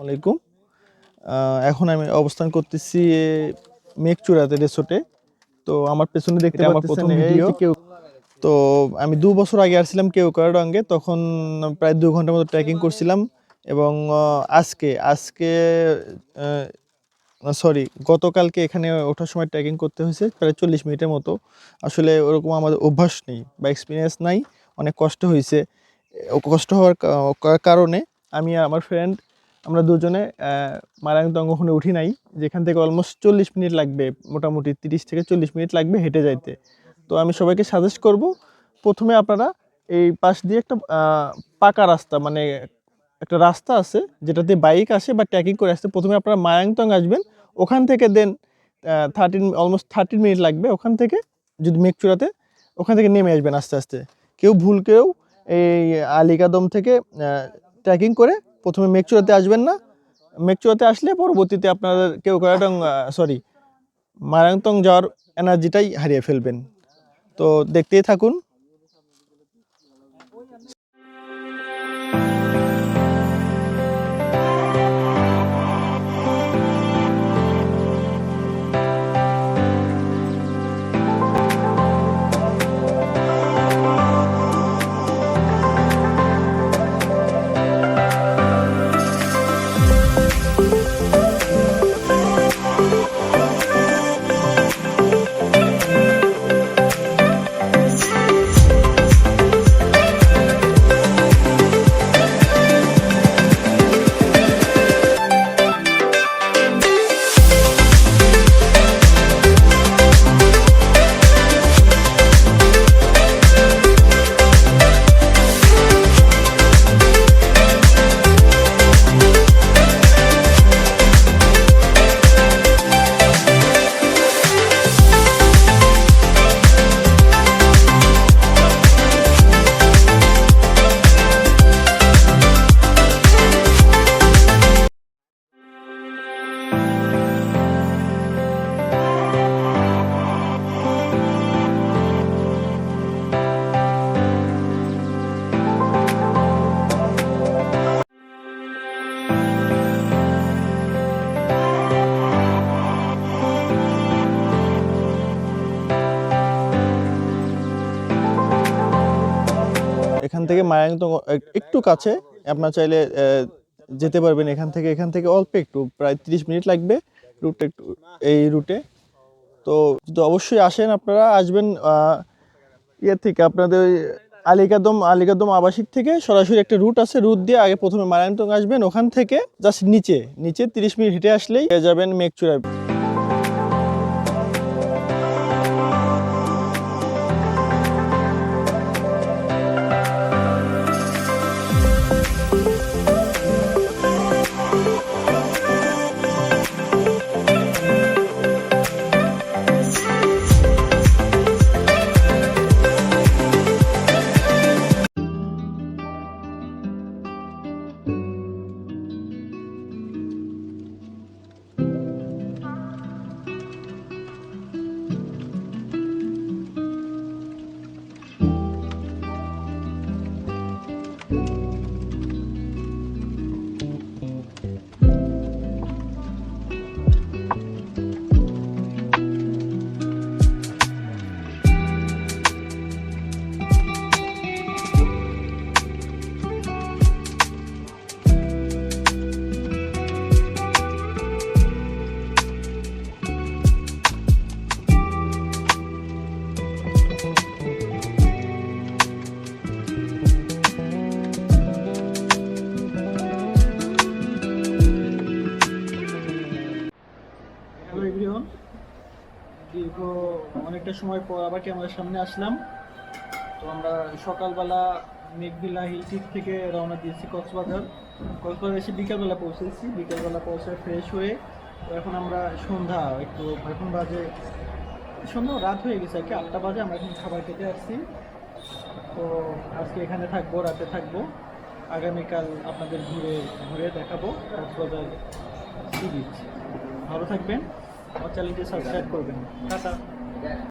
আলাইকুম। এখন আমি অবস্থান করতেছি মেঘচূড়াতে রিসোর্টে। তো আমার পেছনে দেখতে পাচ্ছেন প্রথম ভিডিও। তো আমি 2 বছর আগে আসছিলাম কেওক্রাডাঙ্গে, তখন প্রায় 2 ঘন্টার মতো ট্রেকিং করছিলাম। এবং আজকে গতকালকে এখানে ওঠার সময় ট্রেকিং করতে হয়েছে প্রায় 40 মিনিটের মতো। আসলে ওরকম আমাদের অভ্যাস নেই বা এক্সপিরিয়েন্স নাই, অনেক কষ্ট হয়েছে। কষ্ট হওয়ার কারণে আমি আর আমার ফ্রেন্ড আমরা দুজনে মারাংতং ওখানে উঠি নাই, যেখান থেকে অলমোস্ট 40 মিনিট লাগবে, মোটামুটি 30 থেকে 40 মিনিট লাগবে হেঁটে যাইতে। তো আমি সবাইকে সাজেস্ট করব, প্রথমে আপনারা এই পাশ দিয়ে একটা পাকা রাস্তা, মানে একটা রাস্তা আছে যেটাতে বাইক আসে বা ট্রেকিং করে আসতে, প্রথমে আপনারা মায়াংতং আসবেন। ওখান থেকে দেন অলমোস্ট 30 মিনিট লাগবে ওখান থেকে, যদি মেঘচূড়াতে ওখান থেকে নেমে আসবেন আস্তে আস্তে। কেউ এই আলীকাদম থেকে ট্রেকিং করে প্রথমে মেঘচূড়াতে আসবেন না। মেঘচূড়াতে আসলে পরবর্তীতে আপনাদের মারাংতং যাওয়ার এনার্জিটাই হারিয়ে ফেলবেন। তো দেখতেই থাকুন। এখান থেকে মায়াংতং একটু কাছে, আপনার চাইলে যেতে পারবেন এখান থেকে অল্প একটু, প্রায় 30 মিনিট লাগবে এই রুটে। তো যদি অবশ্যই আসেন, আপনারা আসবেন থেকে আপনাদের আলীকাদম আবাসিক থেকে সরাসরি একটা রুট আছে, রুট দিয়ে আগে প্রথমে মায়াংতং আসবেন, ওখান থেকে জাস্ট নিচে 30 মিনিট হেঁটে আসলেই পেয়ে যাবেন মেঘচূড়া। দীর্ঘ অনেকটা সময় পর আবার কি আমাদের সামনে আসলাম। তো আমরা সকালবেলা মেঘবিলা হিল টিপ থেকে রওনা দিয়েছি কক্সবাজার এসে বিকালবেলা পৌঁছে ফ্রেশ হয়ে, তো এখন আমরা এখন বাজে সন্ধ্যা, রাত হয়ে গেছে আর কি, 8টা বাজে। আমরা এখন খাবার খেতে আসছি। তো আজকে এখানে থাকবো, রাতে থাকবো। আগামীকাল আপনাদের ঘুরে দেখাবো কক্সবাজার সি বিচ। ভালো থাকবেন, আমার চ্যানেলটি সাবস্ক্রাইব করবেন। টাটা।